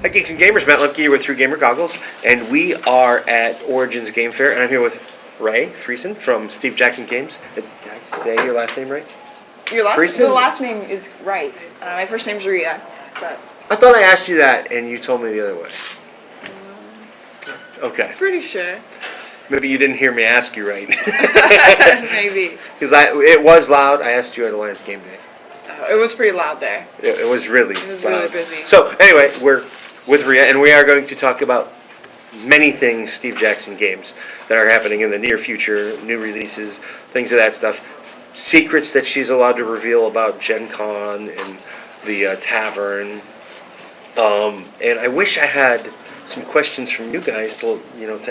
Hi Geeks and Gamers, Matt Lemke here with Through Gamer Goggles, and we are at Origins Game Fair, and I'm here with Rhea Friesen from Steve Jackson Games. Did I say your last name right? The Friesen? last name is right. My first name's Rhea, but... I thought I asked you that, and you told me the other way. Okay. Pretty sure. Maybe you didn't hear me ask you right. Maybe. Because it was loud. I asked you at the last game day. It was pretty loud there. It was really It was loud. really busy. So anyway, we're with Rhea, and we are going to talk about many things Steve Jackson Games that are happening in the near future, new releases, things of that stuff, secrets that she's allowed to reveal about Gen Con and the tavern. And I wish I had some questions from you guys to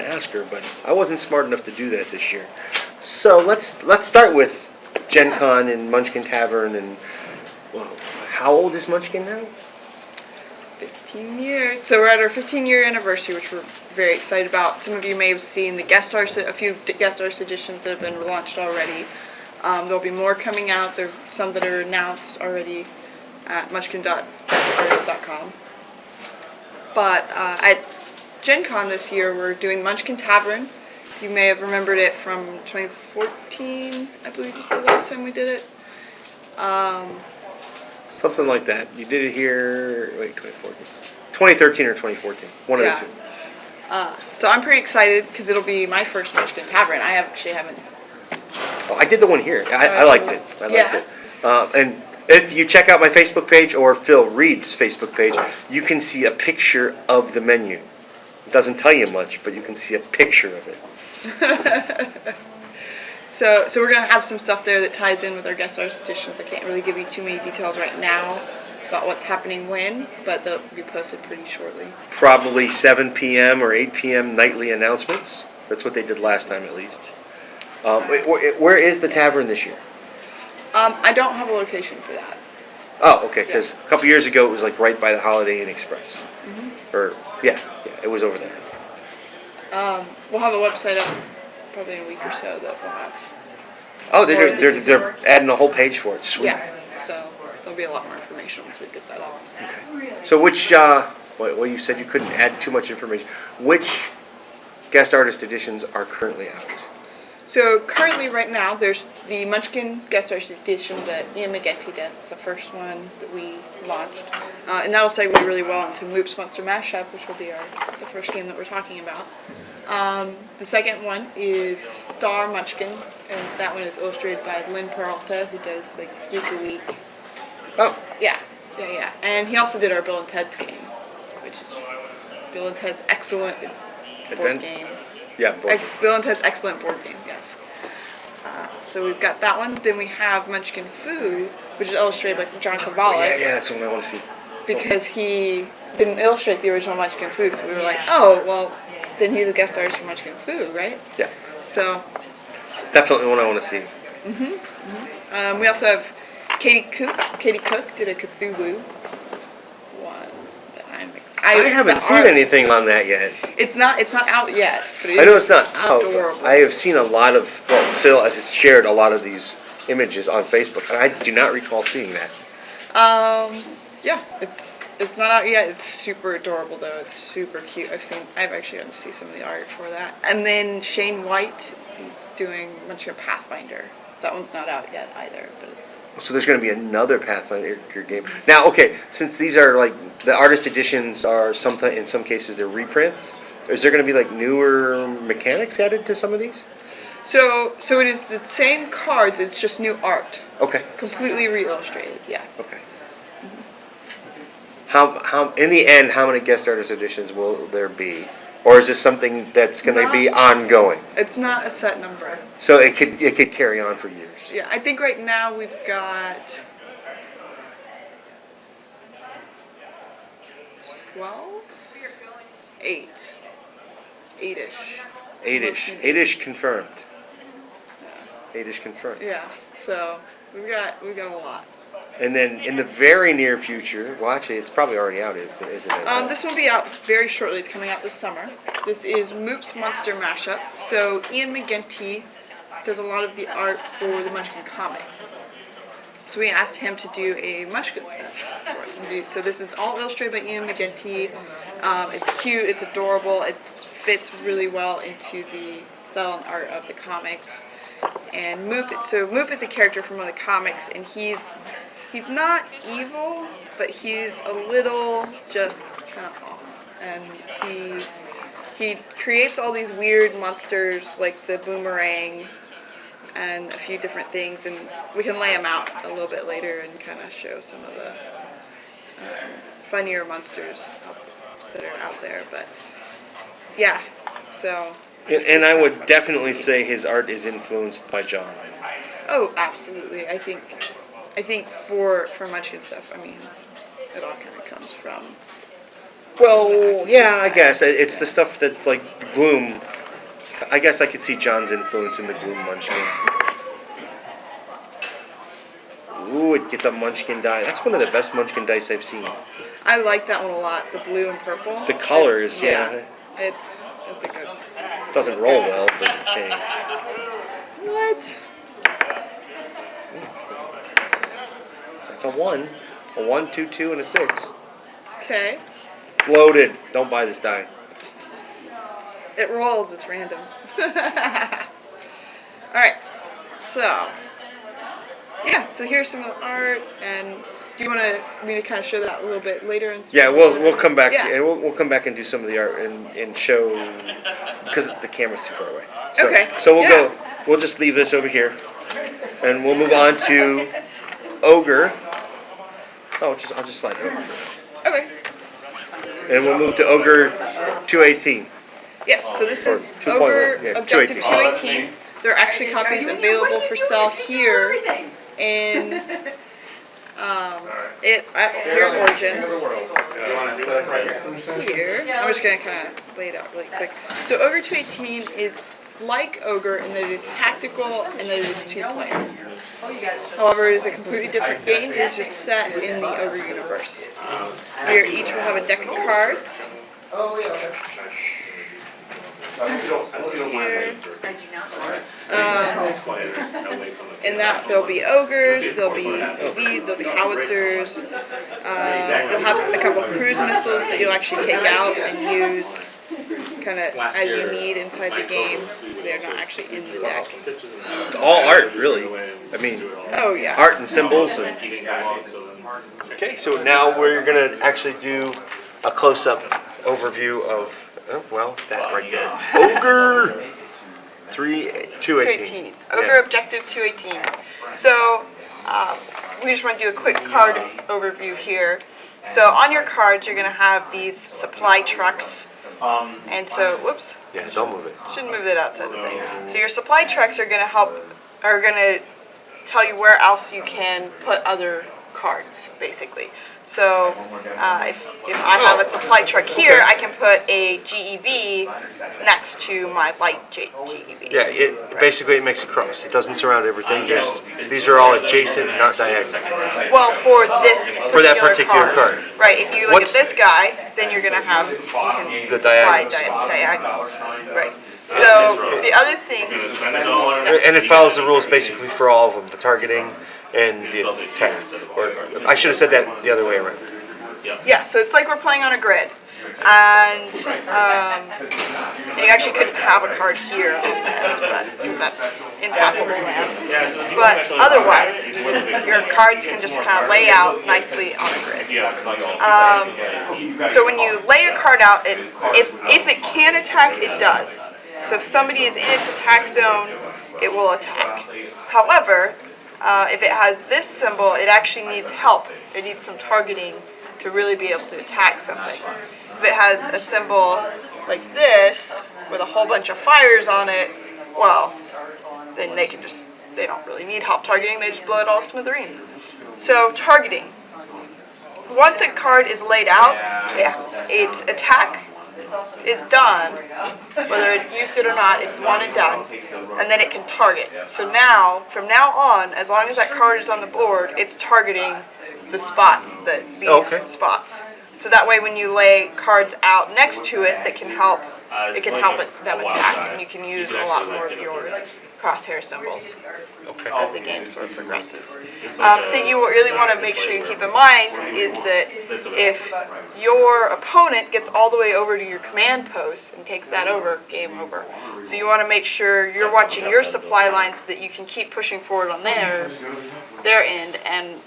ask her, but I wasn't smart enough to do that this year. So let's start with Gen Con and Munchkin Tavern. And well, how old is Munchkin now? 15 years. So we're at our 15-year anniversary, which we're very excited about. Some of you may have seen the a few guest artist editions that have been launched already. There'll be more coming out. There's some that are announced already at munchkin.guestartist.com. But at Gen Con this year, we're doing Munchkin Tavern. You may have remembered it from 2014, I believe was the last time we did it. Something like that. You did it here, 2013 or 2014. One of the two. So I'm pretty excited because it'll be my first Munchkin Tavern. I actually haven't. Oh, I did the one here. I liked it. I liked it. And if you check out my Facebook page or Phil Reed's Facebook page, you can see a picture of the menu. It doesn't tell you much, but you can see a picture of it. So we're going to have some stuff there that ties in with our guest artist editions. I can't really give you too many details right now about what's happening when, but they'll be posted pretty shortly. Probably 7 p.m. or 8 p.m. nightly announcements. That's what they did last time, at least. Where is the tavern this year? I don't have a location for that. Oh, okay, because a couple years ago it was like right by the Holiday Inn Express. Mm-hmm. Or, yeah, it was over there. We'll have a website up probably in a week or so that we'll have. Oh, they're adding a whole page for it. Sweet. Yeah, so there'll be a lot more information once we get that up. Okay. So which, well, you said you couldn't add too much information. Which guest artist editions are currently out? So currently, right now, there's the Munchkin Guest Artist Edition that Ian McGinty did. It's the first one that we launched. And that'll segue really well into Moops Monster Mashup, which will be the first game that we're talking about. The second one is Star Munchkin, and that one is illustrated by Lynn Peralta, who does the Geek a Week. Oh. Yeah. And he also did our Bill and Ted's game, which is Bill and Ted's excellent board game. Yeah, board. Bill and Ted's excellent board game, yes. So we've got that one. Then we have Munchkin Food, which is illustrated by John Cavalli. Oh, yeah, that's the one I want to see. Because he didn't illustrate the original Munchkin Food, so we were like, oh, well, then he's a guest artist for Munchkin Food, right? Yeah. So. It's definitely one I want to see. We also have Katie Cook. Katie Cook did a Cthulhu one. I haven't seen anything on that yet. It's not out yet. But I know it's not out. Adorable. I have seen a lot of, Phil has shared a lot of these images on Facebook, and I do not recall seeing that. Yeah, it's not out yet. It's super adorable though. It's super cute. I've actually gotten to see some of the art for that. And then Shane White, he's doing Munchkin Pathfinder. So that one's not out yet either, but it's. So there's going to be another Pathfinder game. Now, okay, since these are like the artist editions are sometimes in some cases they're reprints. Is there going to be like newer mechanics added to some of these? So it is the same cards. It's just new art. Okay. Completely re-illustrated. Yes. Okay. How in the end, how many guest artist editions will there be? Or is this something that's going to be ongoing? It's not a set number. So it could carry on for years. Yeah, I think right now we've got 12? 8. 8-ish. 8-ish confirmed. Yeah. 8-ish confirmed. Yeah. So we've got a lot. And then in the very near future, well, actually, it's probably already out, isn't it? This will be out very shortly. It's coming out this summer. This is Moops Monster Mashup. So Ian McGinty does a lot of the art for the Munchkin comics. So we asked him to do a Munchkin set for us. So this is all illustrated by Ian McGinty. It's cute, it's adorable, it fits really well into the style and art of the comics. And Moop is a character from one of the comics, and he's not evil, but he's a little just kind of off. And he creates all these weird monsters like the boomerang and a few different things, and we can lay them out a little bit later and kind of show some of the funnier monsters that are out there. But yeah, so. And I would definitely say his art is influenced by John. Oh, absolutely. I think for Munchkin stuff, I mean, it all kind of comes from. Well, yeah, I guess it's the stuff that like Gloom. I guess I could see John's influence in the Gloom Munchkin. Ooh, it gets a Munchkin die. That's one of the best Munchkin dice I've seen. I like that one a lot. The blue and purple. The colors, yeah. It's a good one. It doesn't roll well, but hey. What? That's a 1. A 1, 2, 2, and a 6. Okay. Loaded. Don't buy this die. It rolls. It's random. Alright. So. Yeah, so here's some of the art, and do you want me to kind of show that a little bit later? Yeah, we'll come back, Yeah. and we'll come back and do some of the art and show, because the camera's too far away. So, Okay. So we'll just leave this over here, and we'll move on to Ogre. Oh, I'll just slide it over. Okay. And we'll move to Ogre 218. Yes, so this is 2.1. Ogre Yeah, it's Objective 218. 218. There are actually copies available for sale here in here at Origins. Here, I'm just gonna kind of lay it out really quick. So Ogre 218 is like Ogre in that it is tactical and that it is 2 players. However, it is a completely different game. It is just set in the Ogre universe. We each will have a deck of cards. Here. In that there'll be ogres, there'll be CVs, there'll be howitzers. You'll have a couple cruise missiles that you'll actually take out and use kind of as you need inside the game. So they're not actually in the deck. It's all art, really. I mean, Oh yeah. art and symbols. Okay, so now we're going to actually do a close-up overview of, that right there. Ogre 218. 218. Ogre Objective 218. So we just want to do a quick card overview here. So on your cards, you're going to have these supply trucks. And so, whoops. Yeah, don't move it. Shouldn't move that outside the thing. So your supply trucks are going to tell you where else you can put other cards, basically. So if I have a supply truck here, I can put a GEV next to my light GEV. Yeah, basically it makes a cross. It doesn't surround everything. These are all adjacent, not diagonal. Well, for this particular card. Right, if you look at this guy, then you're going to have, you can The supply diagonals. Right. So the other thing, And it follows the rules basically for all of them, the targeting and the attack. Or I should have said that the other way around. yeah, so it's like we're playing on a grid. And you actually couldn't have a card here on this, because that's impassable land. But otherwise, your cards can just kind of lay out nicely on a grid. So when you lay a card out, if it can attack, it does. So if somebody is in its attack zone, it will attack. However, if it has this symbol, it actually needs help. It needs some targeting to really be able to attack something. If it has a symbol like this, with a whole bunch of fires on it, well, then they don't really need help targeting, they just blow it all to smithereens. So, targeting. Once a card is laid out, its attack is done, whether it used it or not, it's one and done, and then it can target. So now, from now on, as long as that card is on the board, it's targeting the spots, spots. So that way when you lay cards out next to it that can help, them attack, and you can use a lot more of your crosshair symbols Okay. as the game sort of progresses. The thing you really want to make sure you keep in mind is that if your opponent gets all the way over to your command post and takes that over, game over. So you want to make sure you're watching your supply line so that you can keep pushing forward on their end and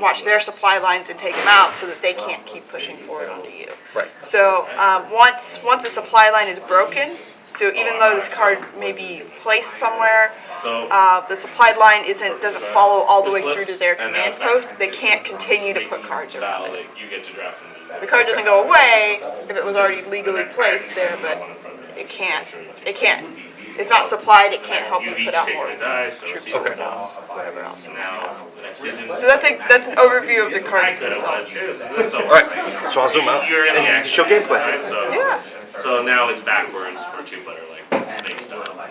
watch their supply lines and take them out so that they can't keep pushing forward onto you. Right. So once the supply line is broken, so even though this card may be placed somewhere, the supply line doesn't follow all the way through to their command post, they can't continue to put cards around it. The card doesn't go away if it was already legally placed there, but it can't. It's not supplied. It can't help you put out more troops or whatever else you have. So that's an overview of the cards themselves. All right. So I'll zoom out and show gameplay. Yeah. So now it's backwards for 2-player, like snake style.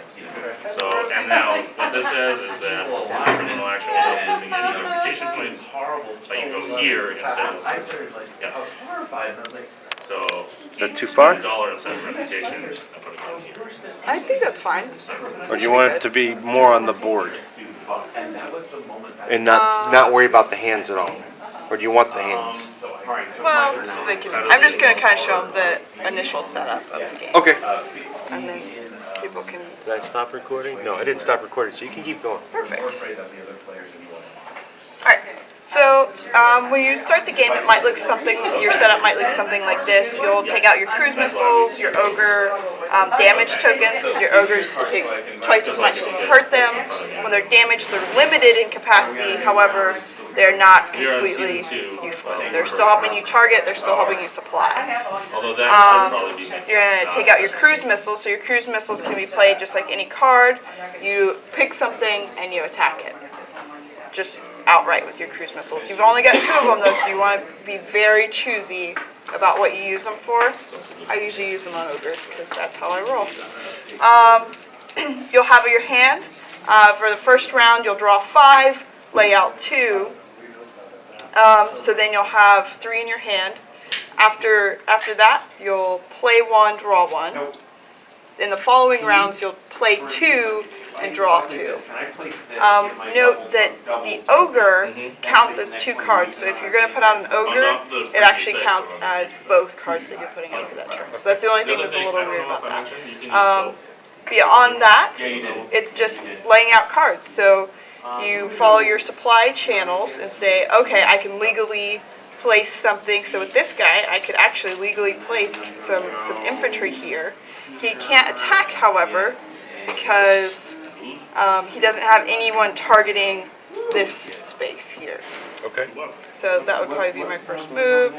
So, and now what this says is that criminal action without losing any reputation points, but you go here instead of yeah. So, Is that too far? $1 instead of reputation, I put it on here. I think that's fine. Or do you want it to be more on the board? And not worry about the hands at all? Or do you want the hands? Well, so I'm just going to kind of show them the initial setup of the game. Okay. And then people can... Did I stop recording? No, I didn't stop recording, so you can keep going. Perfect. Alright, so when you start the game, it might look something, your setup might look something like this. You'll take out your cruise missiles, your ogre damage tokens, because your ogres takes twice as much to hurt them. When they're damaged, they're limited in capacity, however, they're not completely useless. They're still helping you target, they're still helping you supply. Although that could probably be You're going to take out your cruise missiles, so your cruise missiles can be played just like any card. You pick something and you attack it. Just outright with your cruise missiles. You've only got 2 of them though, so you want to be very choosy about what you use them for. I usually use them on ogres because that's how I roll. You'll have your hand. For the first round, you'll draw 5, lay out 2. So then you'll have 3 in your hand. After that, you'll play 1, draw 1. In the following rounds, you'll play 2 and draw 2. Note that the ogre counts as 2 cards, so if you're going to put out an ogre, it actually counts as both cards that you're putting out for that turn. So that's the only thing that's a little weird about that. Beyond that, it's just laying out cards. So you follow your supply channels and say, okay, I can legally place something. So with this guy, I could actually legally place some infantry here. He can't attack, however, because he doesn't have anyone targeting this space here. Okay. So that would probably be my first move.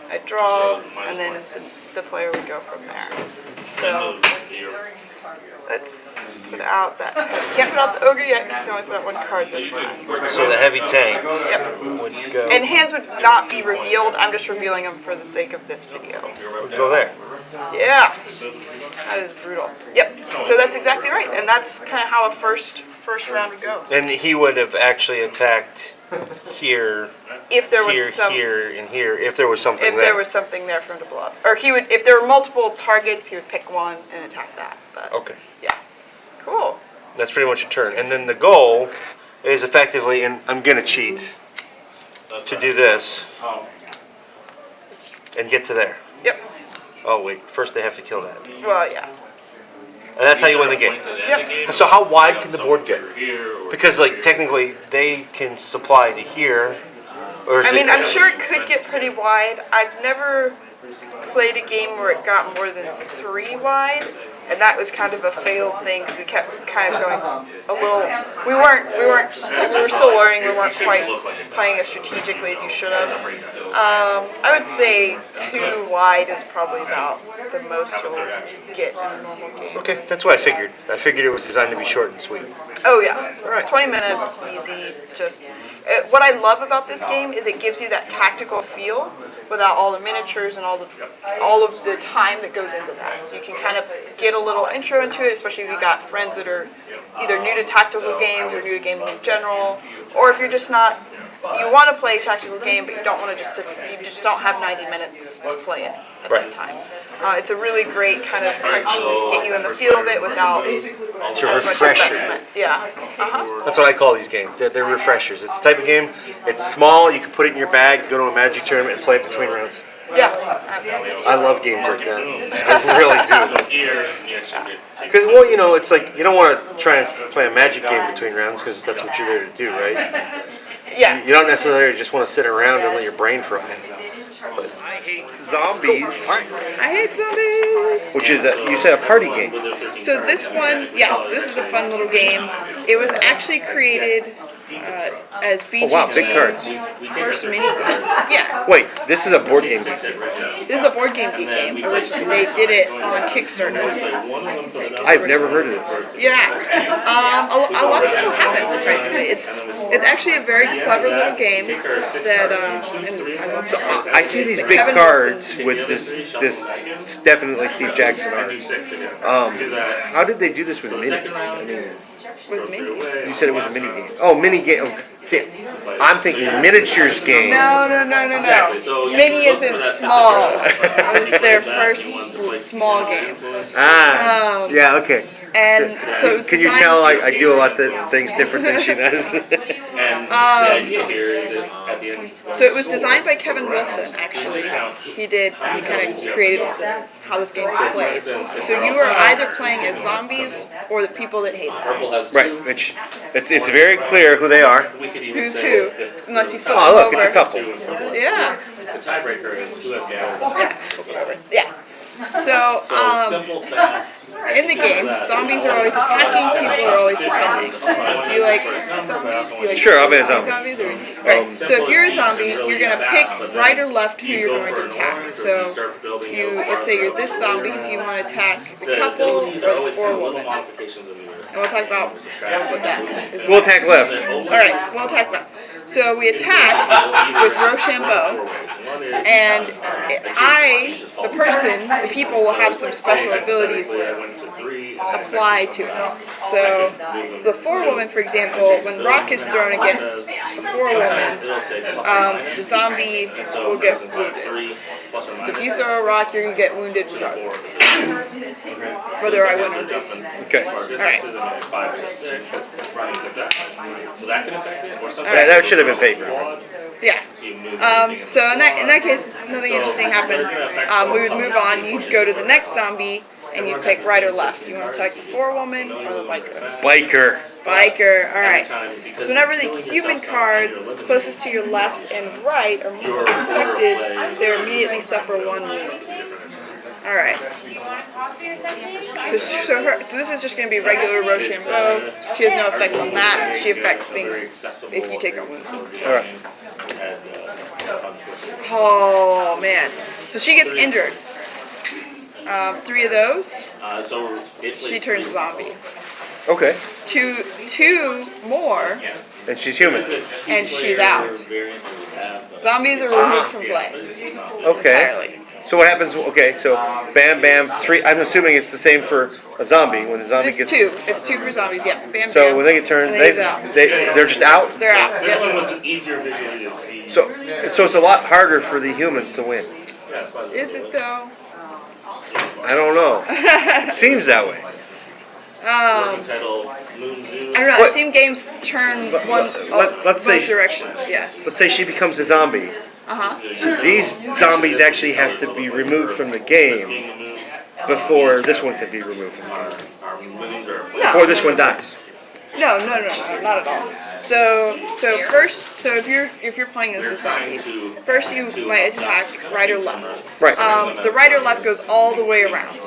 I draw, and then the player would go from there. So let's put out that. Can't put out the ogre yet because you can only put out 1 card this time. So the heavy tank Yep. would go, And hands would not be revealed. I'm just revealing them for the sake of this video. would go there. Yeah, that is brutal. Yep. So that's exactly right, and that's kind of how a first round would go. And he would have actually attacked here, If there was here, and here, if there was something if there was something there for him to blow up, or he would, if there were multiple targets, he would pick one and attack that. But Okay. yeah, cool. That's pretty much a turn. And then the goal is effectively, and I'm going to cheat, to do this and get to there. Yep. Oh, wait. First they have to kill that. Well, yeah. And that's how you win the game. Yep. So how wide can the board get? Because, like, technically, they can supply to here. Or is I mean, it, I'm sure it could get pretty wide. I've never played a game where it got more than 3 wide, and that was kind of a failed thing because we kept kind of going a little. We were still learning. We weren't quite playing as strategically as you should have. I would say 2 wide is probably about the most you'll get in a normal game. Okay, that's what I figured. I figured it was designed to be short and sweet. Oh yeah, All right. 20 minutes, easy. Just what I love about this game is it gives you that tactical feel without all the miniatures and all of the time that goes into that. So you can kind of get a little intro into it, especially if you've got friends that are either new to tactical games or new to gaming in general, or if you're just not you want to play a tactical game, but you don't want to just sit. You just don't have 90 minutes to play it at that time. It's a really great kind of crunchy, get you in the feel of it without It's a as much refresher. investment. Yeah. Uh-huh. That's what I call these games. They're refreshers. It's the type of game. It's small. You can put it in your bag, go to a Magic tournament, and play it between rounds. Yeah. I love games like that. I really do. Here, you actually get Because, well, you know, it's like you don't want to try and play a Magic game between rounds because that's what you're there to do, right? Yeah. You don't necessarily just want to sit around and let your brain fry. But I hate zombies. All right. I hate zombies. Which is you said a party game. So this one, yes, this is a fun little game. It was actually created as BGG's wow, big cards. first mini game. Yeah, Wait, this is a board game. this is a board game geek game. Originally, they did it on Kickstarter. I've never heard of this. Yeah, a lot of people haven't, surprisingly. It's actually a very clever little game that and I love it. I see these big Kevin cards Wilson. with this definitely Steve Jackson art. How did they do this with minis? I mean, With minis. you said it was a mini game. Oh, mini game. Oh, see, I'm thinking miniatures game. No. Mini isn't small. It was their first small game. Ah, yeah, okay. And so it was Can you designed- tell I do a lot of things different than she does? And the idea here is if at the end. So it was designed by Kevin Wilson, actually. He kind of created how this game plays. So you are either playing as zombies or the people that hate them. Purple has Right, two. which it's very clear who they are. We could even Who's say who? if Unless you flip Oh, them look, over. it's a couple. two and purple has Yeah. two. The tiebreaker is who has gathered. Yeah, flip it over. Yeah. So, So simple, fast. in the game, zombies are always attacking, people are always defending. Do you like zombies? Do you like Sure, I'll be a zombie. zombies? Right. So if you're a zombie, you're gonna pick right or left who you're going to attack. So let's say you're this zombie. Do you want to attack the couple or the four women? And we'll talk about what that is. We'll attack left. All right, we'll attack left. So we attack with Rochambeau, and the person, the people will have some special abilities that apply to us. So the four woman, for example, when rock is thrown against the four woman, the zombie will get wounded. So if you throw a rock, you're gonna get wounded regardless, whether I win or lose. Okay. Alright. So that can affect it, or something. That should have been paper. Yeah. So in that case, nothing interesting happened. We would move on. You'd go to the next zombie, and you'd pick right or left. You want to attack the four woman or the biker? Biker. Biker. All right. So whenever the human cards closest to your left and right are infected, they immediately suffer one wound. All right. So this is just going to be regular Rochambeau. She has no effects on that. She affects things if you take a wound. All right. Oh man. So she gets injured. 3 of those. She turns zombie. Okay. Two more, And she's human. and she's out. Zombies are removed from play Okay. entirely. So what happens? Okay, so bam, bam, 3. I'm assuming it's the same for a zombie. When the zombie It's gets 2. It's 2 for zombies. Yeah. Bam. So bam. when they get turned, And then he's out. they're just out. They're out. This one Yes. was easier visually to see. So it's a lot harder for the humans to win. Yeah, slightly. Is it though? I don't know. It seems that way. Working title, Moon Zoo. I don't know. What- I've seen games turn let's both say- directions. Yes. Let's say she becomes a zombie. Uh-huh. So these zombies actually have to be removed from the game Being the moon, before this one can be removed from the game. our moons are. Before this one dies. No, not at all. So first, so if you're playing as a zombie, first you might attack right or left. Right. The right or left goes all the way around.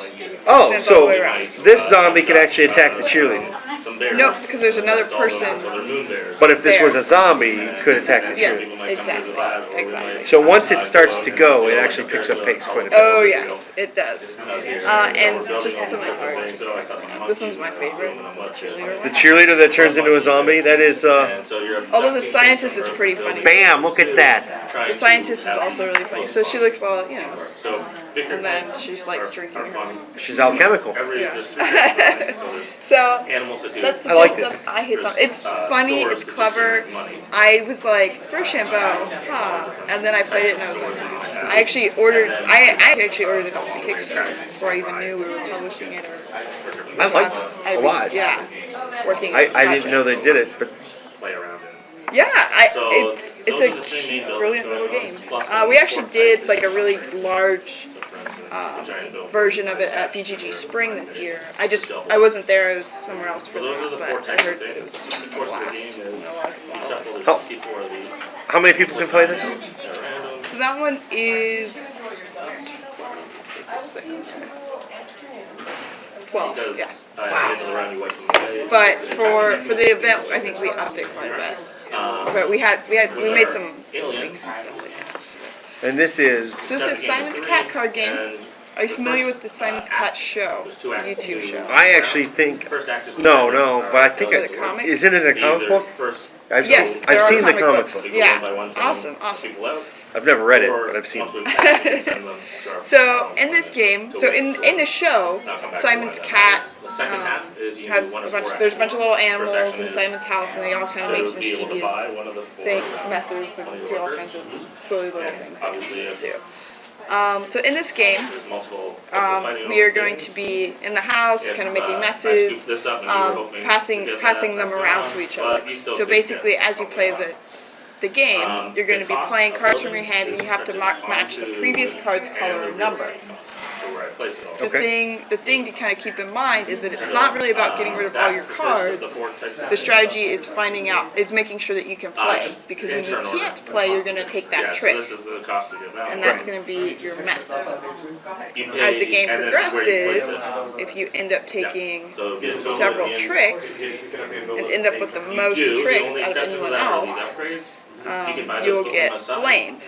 Oh, Stands all the so way around. this zombie can actually attack the cheerleader. Some bears. Nope, because there's another So they're person. moon bears. But if this There. was a zombie, it could attack the Yes, cheerleader. exactly. So once it starts to go, it actually picks up pace quite a bit. Oh yes, it does. And just some of my this one's my favorite. This cheerleader The one. cheerleader that turns into a zombie, that is, And so you're Although the scientist is pretty funny. bam, look at that. The scientist is also really funny. So she looks all, So and then she's like drinking. She's alchemical. every Yeah. there's 3 different, so there's So animals that do. That's the I like gist this. of I Hate Something. It's funny, stores it's that clever. give you money. I was like, Rochambeau, huh? And then I played it and I was like, I actually ordered it off the Kickstarter before I even knew we were publishing it. Or I like this a lot. Yeah, working. I didn't know they did it, but Play around in. Yeah, So, it's those a are the three main cute, brilliant buildings little going game. on, plus We actually four did types like a of really buildings. large So for instance, a giant building. version of it at BGG Spring this year. I wasn't there. I was somewhere else for So those are that, the four but I types heard of that it things. was just The a course of the blast. game is And a lot of you fun. shuffle, there's Oh. 54 of these. how many people can play this? They're random. So that one is 12. Yeah. Because at the end of the round you wipe them away. But for the event, I think we upped it quite a bit. But we made some tweaks and stuff like that. So. And this is So this is Simon's Cat card game. And Are you familiar with the Simon's Cat show? there's two acts. YouTube show. I actually think First act is no, but I think Is it a comic? isn't it a comic book? Yes, I've there are seen the comic comic books. book. Yeah. Awesome. I've never read it, but I've seen it. So in this game, in the show, Simon's Cat The second half is you has do one a of bunch. four There's a bunch of little actions. animals First in action is Simon's house, and they all kind of to make be able to buy mischievous one of the four messes and do all kinds of silly little things that obviously kids if do. So in this game, there's multiple we are going to be in the house, kind of making messes, passing them around to each other. So basically, as you play the game, you're going to be playing cards from your hand, and you have to match the previous card's color and number. The thing to kind of keep in mind is that it's not really about getting rid of all your cards. The strategy is making sure that you can play, because when you can't play, you're going to take that trick, and that's going to be your mess. As the game progresses, if you end up taking several tricks and end up with the most tricks out of anyone else, you'll get blamed.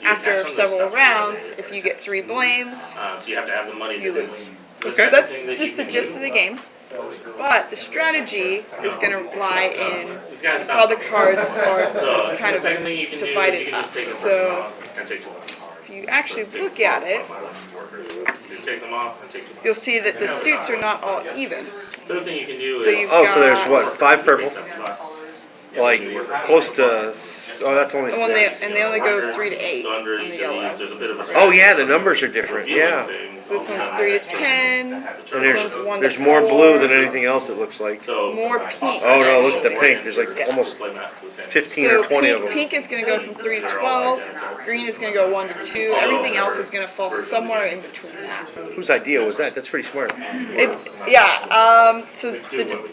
After several rounds, if you get 3 blames, so you have to have the money you to lose. Okay. So that's just the gist of the game. But the strategy is going to lie in how the cards are kind of divided up. So if you actually look at it, you'll see that the suits are not all even. The other thing you can do is So you've Oh, so there's got- what, 5 purple? $7. Like close to that's only Well, 6. they only go 3 to 8 So under on each the of yellow. these, there's a bit of a Oh yeah, the numbers are different. Yeah. So this one's 3 to 10. And This one's 1 to there's more 4. blue than anything else, it looks like. So More pink. Oh no, look at the actually. pink. There's like almost 15 So or 20 of them. pink is going to go from 3 to 12. Green is going to go 1 to 2. Everything else is going to fall somewhere in between that. Whose idea was that? That's pretty smart. It's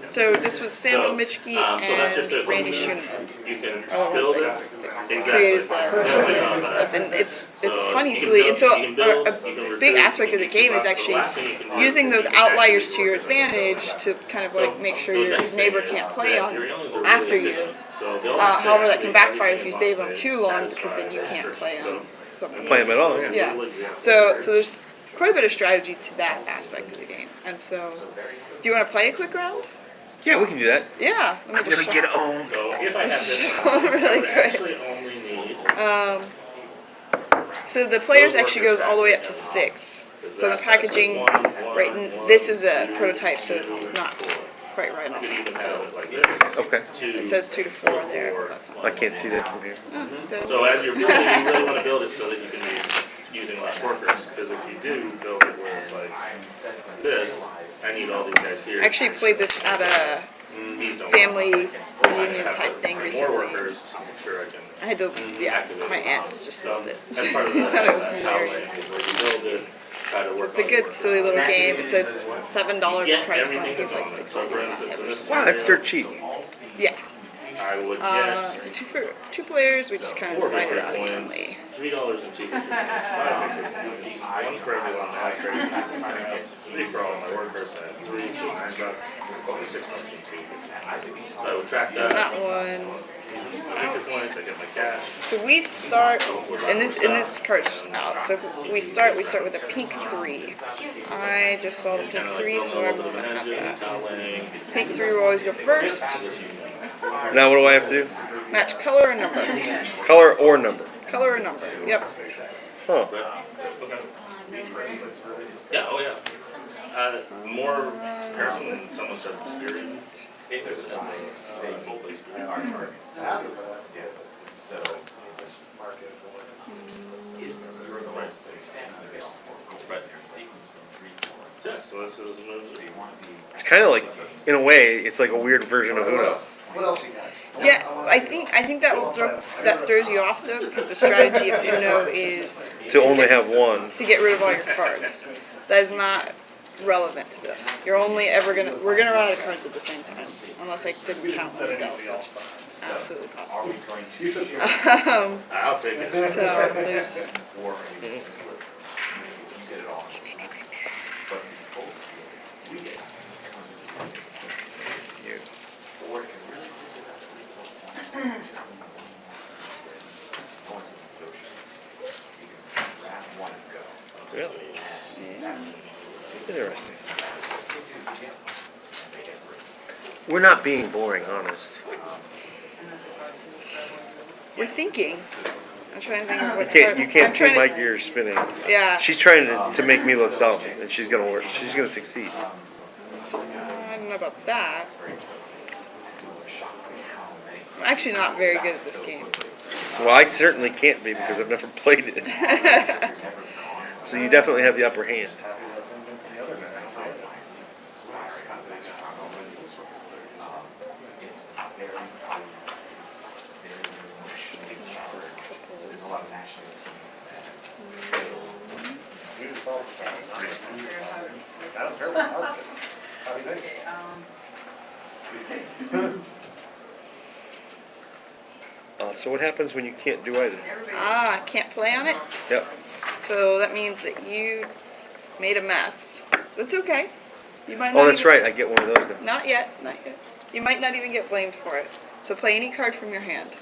so this was Samuel Mitchke and Randy Schoenemann. You can Oh, build it. Created Exactly. the concept, and it's funny, silly, and so a big aspect of the game is actually using those outliers to your advantage to kind of like make sure your neighbor can't play on after you. However, that can backfire if you save them too long, because then you can't play on something. Play them at all, yeah. Yeah. So there's quite a bit of strategy to that aspect of the game, and so do you want to play a quick round? Yeah, we can do that. Yeah. Let me I'm gonna get home. So if I have this, really I quick. actually only need. So the players actually goes all the way up to 6. So the packaging, this is a prototype, so it's not quite right on. You could even have it like this. Okay. It says 2 to 4 there. But that's not I can't see that from here. So as you're building, you really want to build it so that you can be using less workers. Because if you do build it where it's like this, I need all these guys here. I actually played this at a These don't family work. reunion type thing More recently. workers, sure I can. I had to, my aunts just So loved it. that's part of the Thought it was tile hilarious. laying is where you build it, try to work It's a on good, it. silly little game. It's a $7 Get price point. I everything think it's that's like on it. So for instance, in $6.95. this Wow, that's dirt cheap. Yeah. I would get So two players, we just kind of 4 divide it victory out points, evenly. $3 and 2 victory points, 5 victory points, 1 for everyone that I trade, 3 for all my workers, I have 3, so $9, only $6 and 2 victory points. So I would track That that, one. victory points, I get my cash. So we start, and this card's just out. So if we start with a pink 3. I just saw the pink 3, so I'm gonna pass that. Pink 3 will always go first. Now what do I have to do? Match color or number. Color or number? Color or number. Yep. Huh. Yeah, oh yeah. More comparison than someone said Spirit. They mobile Spirit. Yeah, so this is It's kind of like, in a way, it's like a weird version of Uno. What else you got? Yeah, I think that throws you off though, because the strategy of Uno is To only have one. to get rid of all your cards. That is not relevant to this. We're gonna run out of cards at the same time, unless I didn't count one dealt, which is absolutely possible. I'll take it. So there's Really? Interesting. We're not being boring, honest. we're thinking. I'm trying to think of what You I'm can't see trying to- my gears spinning. Yeah. She's trying to make me look dumb, and she's gonna work. She's gonna succeed. I don't know about that. I'm actually not very good at this game. Well, I certainly can't be because I've never played it. So you definitely have the upper hand. So what happens when you can't do either? Ah, can't play on it? Yep. So that means that you made a mess. That's okay. You might not Oh, that's even, right. I get one of those now. Not yet, not yet. You might not even get blamed for it. So play any card from your hand.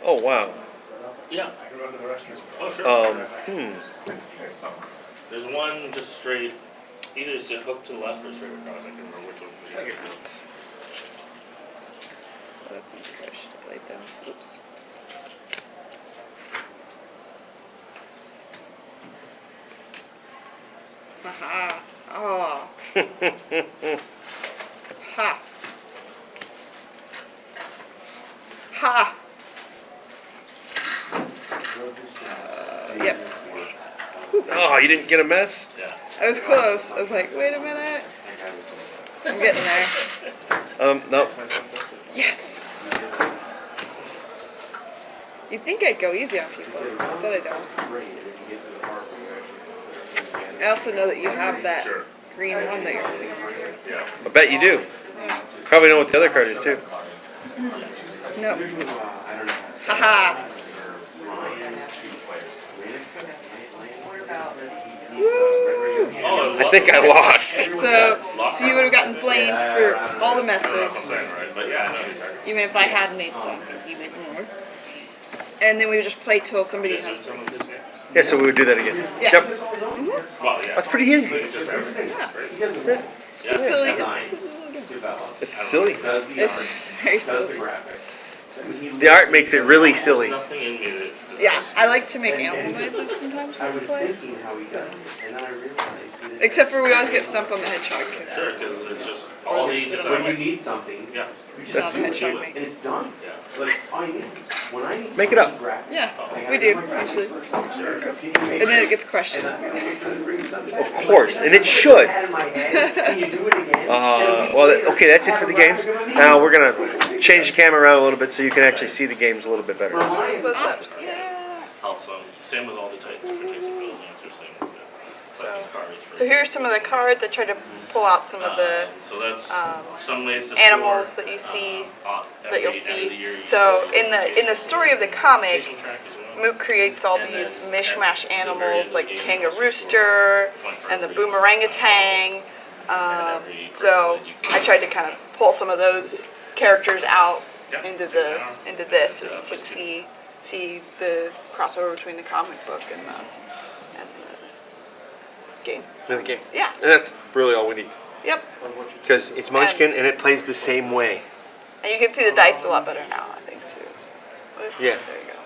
Oh, wow. Yeah. Oh, sure. There's one just straight, either it's just hook to the left or straight across. I can't remember which one's the other. Oh, that's not the card I should have played though. Oops. Aha. Oh. Ha. Ha. Yep. Oh, you didn't get a mess? Yeah. I was close. I was like, wait a minute. I'm getting there. No. Yes. You'd think I'd go easy on people, but I don't. I also know that you have that Sure. green one that you're holding on to. Yeah. I bet you do. Yeah. Probably know what the other card is, too. No. Haha. Oh, I think I lost. So you would have gotten blamed for all the messes, right, but yeah, I know you're right. even if I had made some, because you made more. And then we would just play till somebody Is has it some of this game? Yeah, so we would do that again. Yeah. Yep. Well, yeah. That's pretty easy. Just everything. It's great. It's silly. It's a little game. It's silly. It's just very silly. The art makes it really There's silly. nothing in me that Yeah, I like to make animal noises sometimes when I play. How he does it, and then I realized that Except for we always get stumped on the hedgehog. 'Cause sure, because it's just all he just when you need something, yeah. you it's just not the do it, hedgehog and makes. it's done. Yeah. Like all you need is when I need Make it up. graphics, Yeah, I gotta we do do, my graphics actually. first. Can you make And then it this? gets questioned. And then I gotta bring something Of back. course, and it should. Had in my head, Can you do it again? Okay, that's it for the games. Now we're gonna change the camera around a little bit so you can actually see the games a little bit better. Close-ups. Yeah. Also, same with all the different types of buildings. There's things that like cars. So here's some of the cards. I tried to pull out some of the So that's some ways to animals store, that you see every that you'll end of the see. year you So can in the story of the comic, vacation track is one. Moot creates all And these then mishmash at the very animals end like of a the game, kangaroo you also rooster store and the point boomerangatang. And every person So that you can- I tried to kind of pull some of those characters out Yeah, into there's this so that you Yeah, could let's see the crossover between the comic book and the game. In the game. Yeah. And that's really all we need. Yep. Because it's Munchkin and it plays the same way. And you can see the dice a lot better now, I think, too. So, Yeah. There you go.